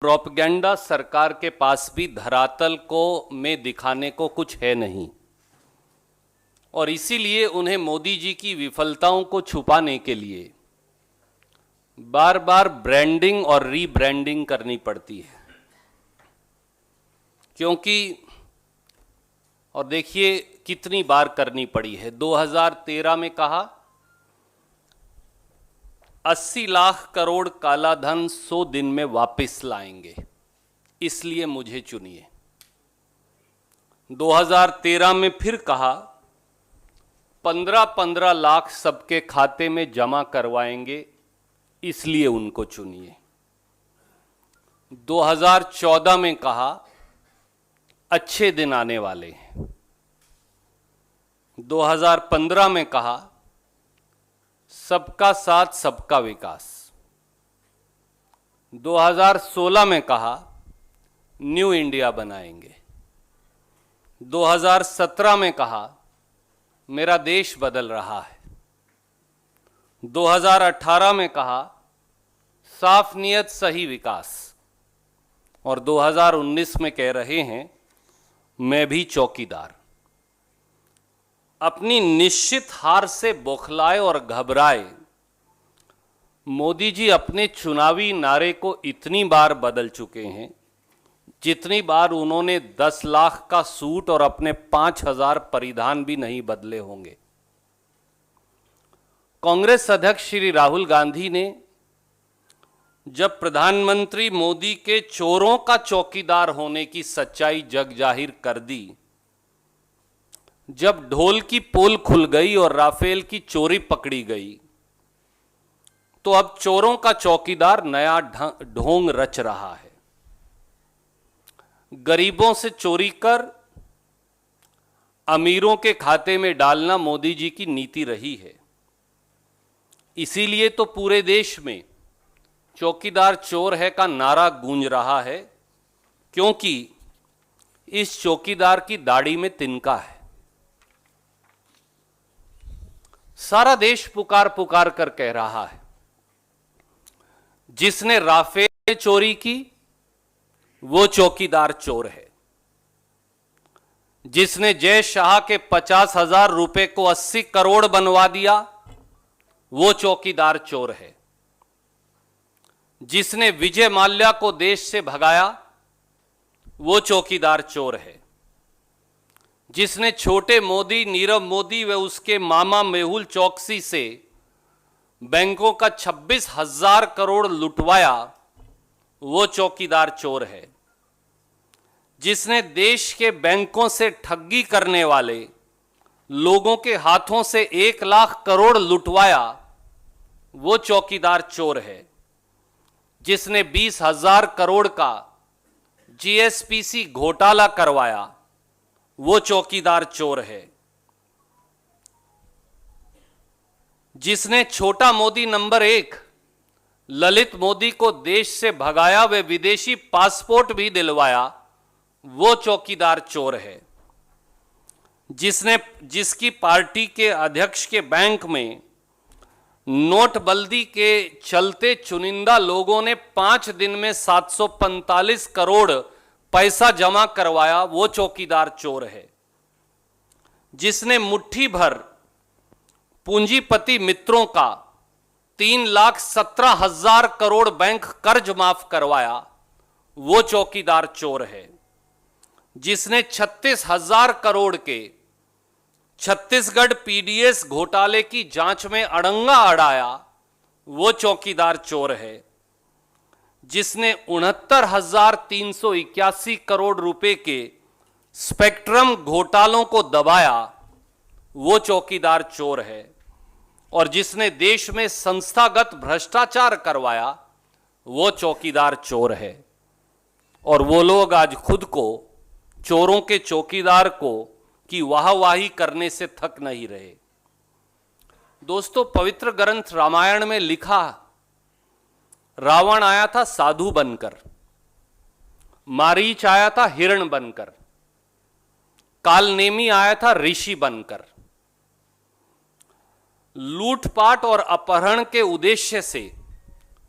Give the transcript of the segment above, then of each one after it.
Propaganda सरकार के पास भी धरातल को में दिखाने को कुछ है नहीं और इसीलिए उन्हें मोदी जी की विफलताओं को छुपाने के लिए बार बार ब्रांडिंग और रीब्रांडिंग करनी पड़ती है। क्योंकि और देखिए कितनी बार करनी पड़ी है। 2013 में कहा 80 लाख करोड़ काला धन 100 दिन में वापस लाएंगे, इसलिए मुझे चुनिए। 2013 में फिर कहा 15-15 लाख सबके खाते में जमा करवाएंगे, इसलिए उनको चुनिए। 2014 में कहा अच्छे दिन आने वाले हैं। 2015 में कहा सबका साथ सबका विकास। 2016 में कहा न्यू इंडिया बनाएंगे। 2017 में कहा मेरा देश बदल रहा है। 2018 में कहा साफ नियत सही विकास और 2019 में कह रहे हैं मैं भी चौकीदार। अपनी निश्चित हार से बौखलाए और घबराए मोदी जी अपने चुनावी नारे को इतनी बार बदल चुके हैं जितनी बार उन्होंने 10 लाख का सूट और अपने 5000 परिधान भी नहीं बदले होंगे। कांग्रेस अध्यक्ष श्री राहुल गांधी ने जब प्रधानमंत्री मोदी के चोरों का चौकीदार होने की सच्चाई जग जाहिर कर दी, जब ढोल की पोल खुल गई और राफेल की चोरी पकड़ी गई, तो अब चोरों का चौकीदार नया ढोंग रच रहा है। गरीबों से चोरी कर अमीरों के खाते में डालना मोदी जी की नीति रही है। इसीलिए तो पूरे देश में चौकीदार चोर है का नारा गूंज रहा है, क्योंकि इस चौकीदार की दाढ़ी में तिनका है। सारा देश पुकार पुकार कर कह रहा है जिसने राफेल चोरी की वो चौकीदार चोर है, जिसने जय शाह के 50,000 रुपए को 80 करोड़ बनवा दिया वो चौकीदार चोर है, जिसने विजय माल्या को देश से भगाया वो चौकीदार चोर है, जिसने छोटे मोदी नीरव मोदी व उसके मामा मेहुल चौकसी से बैंकों का 26,000 करोड़ लुटवाया वो चौकीदार चोर है, जिसने देश के बैंकों से ठगी करने वाले लोगों के हाथों से 1 लाख करोड़ लुटवाया वो चौकीदार चोर है, जिसने 20,000 करोड़ का जीएसपीसी घोटाला करवाया वो चौकीदार चोर है, जिसने छोटा मोदी नंबर 1 ललित मोदी को देश से भगाया वे विदेशी पासपोर्ट भी दिलवाया वो चौकीदार चोर है, जिसकी पार्टी के अध्यक्ष के बैंक में नोटबंदी के चलते चुनिंदा लोगों ने 5 दिन में 745 करोड़ पैसा जमा करवाया वो चौकीदार चोर है, जिसने मुट्ठी भर पूंजीपति मित्रों का 3,17,000 करोड़ बैंक कर्ज माफ करवाया वो चौकीदार चोर है, जिसने 36,000 करोड़ के छत्तीसगढ़ पीडीएस घोटाले की जांच में अड़ंगा अड़ाया वो चौकीदार चोर है, जिसने 69,381 करोड़ रुपए के स्पेक्ट्रम घोटालों को दबाया वो चौकीदार चोर है, और जिसने देश में संस्थागत भ्रष्टाचार करवाया वो चौकीदार चोर है। और वो लोग आज खुद को चोरों के चौकीदार को की वाहवाही करने से थक नहीं रहे। दोस्तों, पवित्र ग्रंथ रामायण में लिखा रावण आया था साधु बनकर, मारीच आया था हिरण बनकर, कालनेमी आया था ऋषि बनकर। लूटपाट और अपहरण के उद्देश्य से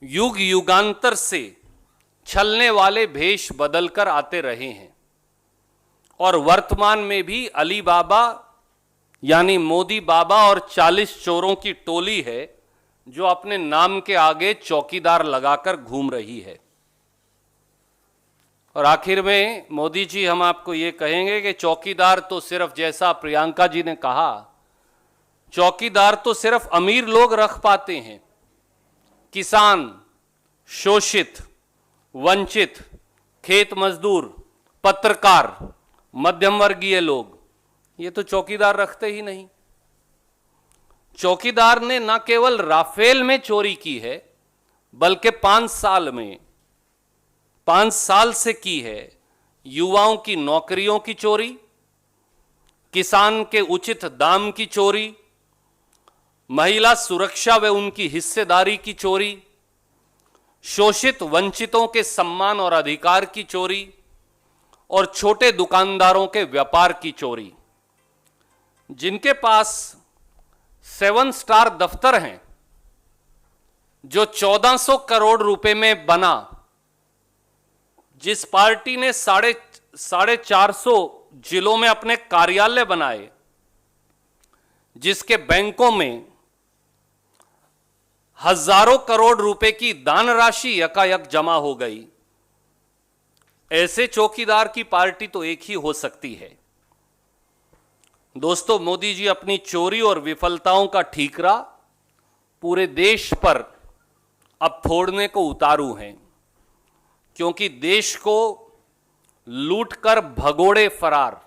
युग युगांतर से छलने वाले भेष बदलकर आते रहे हैं और वर्तमान में भी अली बाबा यानी मोदी बाबा और 40 चोरों की टोली है जो अपने नाम के आगे चौकीदार लगाकर घूम रही है। और आखिर में मोदी जी, हम आपको ये कहेंगे कि चौकीदार तो सिर्फ, जैसा प्रियंका जी ने कहा, चौकीदार तो सिर्फ अमीर लोग रख पाते हैं। किसान, शोषित, वंचित, खेत मजदूर, पत्रकार, मध्यम वर्गीय लोग, ये तो चौकीदार रखते ही नहीं। चौकीदार ने न केवल राफेल में चोरी की है, बल्कि 5 साल से की है युवाओं की नौकरियों की चोरी, किसान के उचित दाम की चोरी, महिला सुरक्षा व उनकी हिस्सेदारी की चोरी, शोषित वंचितों के सम्मान और अधिकार की चोरी और छोटे दुकानदारों के व्यापार की चोरी। जिनके पास 7 स्टार दफ्तर हैं जो 1400 करोड़ रुपए में बना, जिस पार्टी ने 450 जिलों में अपने कार्यालय बनाए, जिसके बैंकों में हजारों करोड़ रुपए की दान राशि यकायक जमा हो गई, ऐसे चौकीदार की पार्टी तो एक ही हो सकती है। दोस्तों, मोदी जी अपनी चोरी और विफलताओं का ठीकरा पूरे देश पर अब फोड़ने को उतारू हैं, क्योंकि देश को लूटकर भगोड़े फरार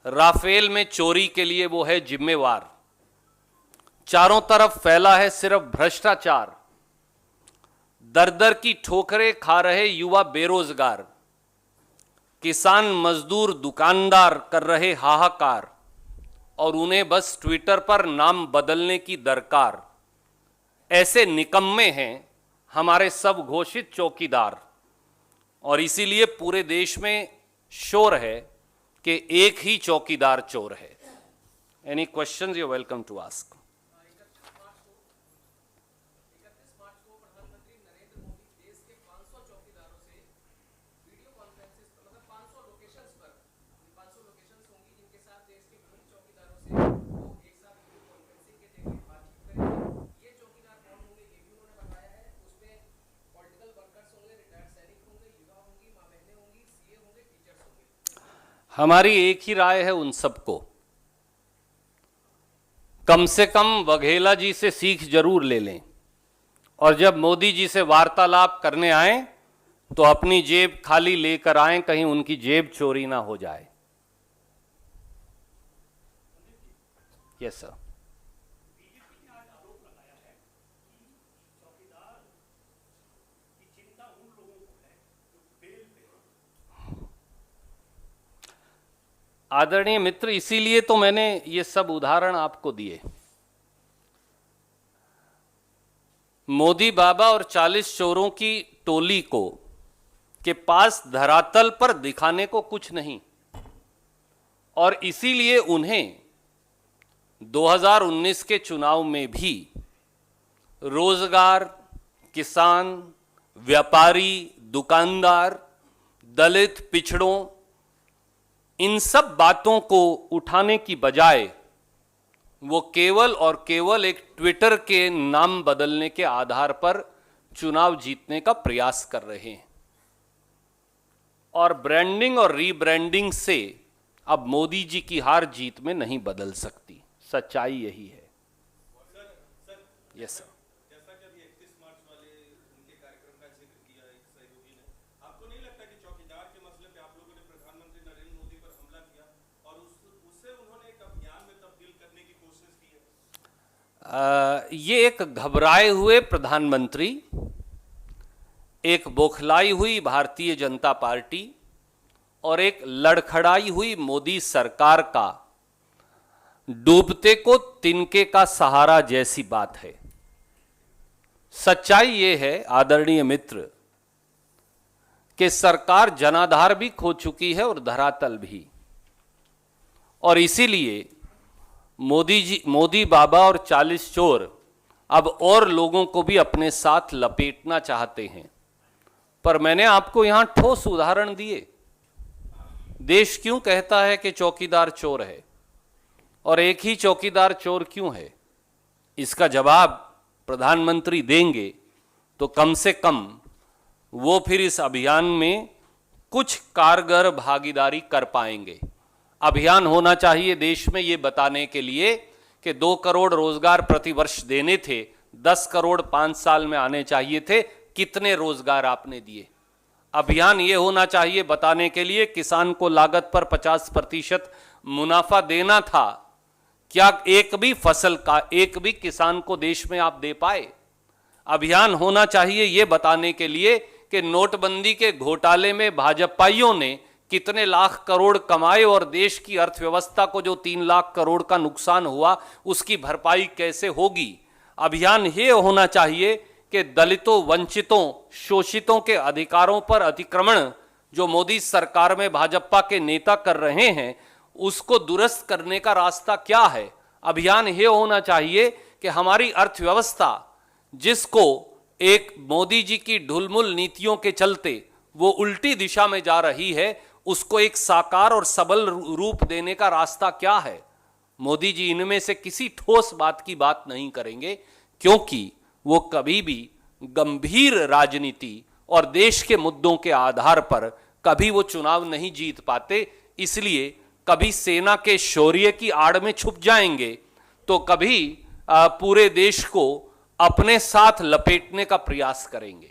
राफेल में चोरी के लिए वो है जिम्मेवार। चारों तरफ फैला है सिर्फ भ्रष्टाचार, दर दर की ठोकरें खा रहे युवा बेरोजगार, किसान मजदूर दुकानदार कर रहे हाहाकार और उन्हें बस ट्विटर पर नाम बदलने की दरकार। ऐसे निकम्मे हैं हमारे सब घोषित चौकीदार, और इसीलिए पूरे देश में शोर है कि एक ही चौकीदार चोर है। Any questions you welcome to ask. हमारी एक ही राय है उन सबको, कम से कम वघेला जी से सीख जरूर ले लें, और जब मोदी जी से वार्तालाप करने आए तो अपनी जेब खाली लेकर आए, कहीं उनकी जेब चोरी ना हो जाए। Yes sir. आदरणीय मित्र, इसीलिए तो मैंने ये सब उदाहरण आपको दिए। मोदी बाबा और 40 चोरों की टोली को के पास धरातल पर दिखाने को कुछ नहीं, और इसीलिए उन्हें 2019 के चुनाव में भी रोजगार, किसान, व्यापारी, दुकानदार, दलित, पिछड़ों, इन सब बातों को उठाने की बजाय वो केवल और केवल एक ट्विटर के नाम बदलने के आधार पर चुनाव जीतने का प्रयास कर रहे हैं। और ब्रांडिंग और रीब्रांडिंग से अब मोदी जी की हार जीत में नहीं बदल सकती, सच्चाई यही है। Yes sir. जैसा कि अभी 31 मार्च वाले उनके कार्यक्रम का जिक्र किया एक सहयोगी ने, आपको नहीं लगता कि चौकीदार के मसले पे आप लोगों ने प्रधानमंत्री नरेंद्र मोदी पर हमला किया और उससे उन्होंने एक अभियान में तब्दील करने की कोशिश की है? ये एक घबराए हुए प्रधानमंत्री, एक बौखलाई हुई भारतीय जनता पार्टी और एक लड़खड़ाई हुई मोदी सरकार का डूबते को तिनके का सहारा जैसी बात है। सच्चाई यह है आदरणीय मित्र कि सरकार जनाधार भी खो चुकी है और धरातल भी, और इसीलिए मोदी बाबा और 40 चोर अब और लोगों को भी अपने साथ लपेटना चाहते हैं। पर मैंने आपको यहां ठोस उदाहरण दिए। देश क्यों कहता है कि चौकीदार चोर है, और एक ही चौकीदार चोर क्यों है? इसका जवाब प्रधानमंत्री देंगे तो कम से कम वो फिर इस अभियान में कुछ कारगर भागीदारी कर पाएंगे। अभियान होना चाहिए देश में ये बताने के लिए कि 2 करोड़ रोजगार प्रतिवर्ष देने थे, 10 करोड़ 5 साल में आने चाहिए थे, कितने रोजगार आपने दिए? अभियान ये होना चाहिए बताने के लिए किसान को लागत पर 50% मुनाफा देना था, क्या एक भी फसल का एक भी किसान को देश में आप दे पाए? अभियान होना चाहिए ये बताने के लिए कि नोटबंदी के घोटाले में भाजपाइयों ने कितने लाख करोड़ कमाए और देश की अर्थव्यवस्था को जो 3 लाख करोड़ का नुकसान हुआ उसकी भरपाई कैसे होगी। अभियान ये होना चाहिए कि दलितों, वंचितों, शोषितों के अधिकारों पर अतिक्रमण जो मोदी सरकार में भाजपा के नेता कर रहे हैं उसको दुरुस्त करने का रास्ता क्या है। अभियान ये होना चाहिए कि हमारी अर्थव्यवस्था जिसको एक मोदी जी की ढुलमुल नीतियों के चलते वो उल्टी दिशा में जा रही है, उसको एक साकार और सबल रूप देने का रास्ता क्या है। मोदी जी इनमें से किसी ठोस बात की बात नहीं करेंगे, क्योंकि वो कभी भी गंभीर राजनीति और देश के मुद्दों के आधार पर कभी वो चुनाव नहीं जीत पाते। इसलिए कभी सेना के शौर्य की आड़ में छुप जाएंगे तो कभी पूरे देश को अपने साथ लपेटने का प्रयास करेंगे।